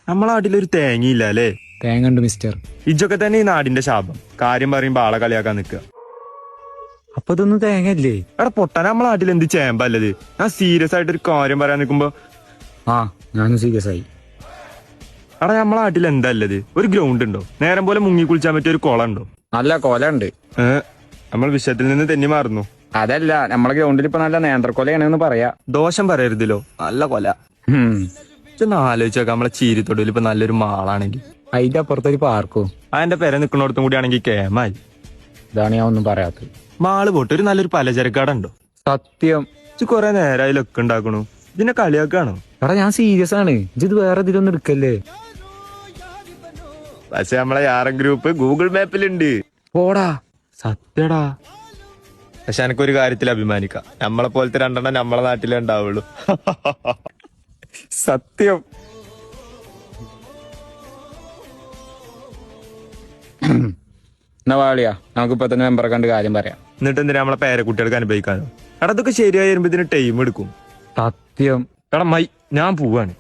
നമ്മളെ നാട്ടിലൊരു തേങ്ങയില്ല അല്ലേ? തേങ്ങ ഉണ്ട് മിസ്റ്റർ. ഇജൊക്കെ തന്നെ ഈ നാടിന്റെ ശാപം. കാര്യം പറയുമ്പോ ആളെ കളിയാക്കാൻ നിക്കുക. അപ്പൊ ഇതൊന്നും തേങ്ങല്ലേ? എടാ പൊട്ടാൻ നമ്മളെ നാട്ടിൽ എന്ത് ചേമ്പല്ലത്? ഞാൻ സീരിയസ് ആയിട്ട് ഒരു കാര്യം പറയാൻ നിൽക്കുമ്പോ ഞാനും സീരിയസ് ആയി. എടാ നമ്മളെ നാട്ടിൽ എന്താല്ലത്? ഒരു ഗ്രൗണ്ട് ഉണ്ടോ? നേരം പോലെ മുങ്ങി കുളിച്ചാൻ പറ്റിയ ഒരു കുളം ഉണ്ടോ? നല്ല കൊല ഉണ്ട്. നമ്മൾ വിഷയത്തിൽ നിന്ന് തെന്നി മാറുന്നു. അതല്ല, നമ്മളെ ഗ്രൗണ്ടിൽ ഇപ്പൊ നല്ല നേന്ത്രക്കൊലയാണെന്ന് പറയാ. ദോഷം പറയരുതല്ലോ, നല്ല കൊല. ചെന്ന് ആലോചിച്ചേക്കാം, നമ്മളെ ചീരിത്തൊടിയിൽ ഇപ്പൊ നല്ലൊരു മാളാണെങ്കിൽ അതിന്റെ അപ്പുറത്തൊരു പാർക്കോ അതിന്റെ പെര നിൽക്കുന്നിടത്തും കൂടി ആണെങ്കിൽ കേമായി. ഇതാണ് ഞാൻ ഒന്നും പറയാത്തത്. മാള് പോട്ട് ഒരു നല്ലൊരു പലചരക്കട ഉണ്ടോ? സത്യം. കൊറേ നേരമായി ലൊക്കെ ഉണ്ടാക്കണു. ഇതിനെ കളിയാക്കാണോ? എടാ ഞാൻ സീരിയസ് ആണ്. ഇത് വേറെ ഇതിലൊന്നും എടുക്കല്ലേ. പക്ഷെ നമ്മളെ യാറൻ ഗ്രൂപ്പ് ഗൂഗിൾ മാപ്പിലുണ്ട്. പോടാ. സത്യടാ. പക്ഷെ എനിക്കൊരു കാര്യത്തിൽ അഭിമാനിക്കാം, നമ്മളെ പോലത്തെ രണ്ടെണ്ണം നമ്മളെ നാട്ടിലേ ഉണ്ടാവുള്ളൂ. സത്യം. എന്നാ വാളിയാ, നമുക്കിപ്പോ തന്നെ മെമ്പറെ കണ്ട് കാര്യം പറയാം. എന്നിട്ട് എന്തിനാ നമ്മളെ പേരക്കുട്ടികൾക്ക് അനുഭവിക്കാനോ? എടാ അതൊക്കെ ശരിയായി വരുമ്പോ ഇതിന് ടൈം എടുക്കും. സത്യം. എടാ ഞാൻ പോവാണ്.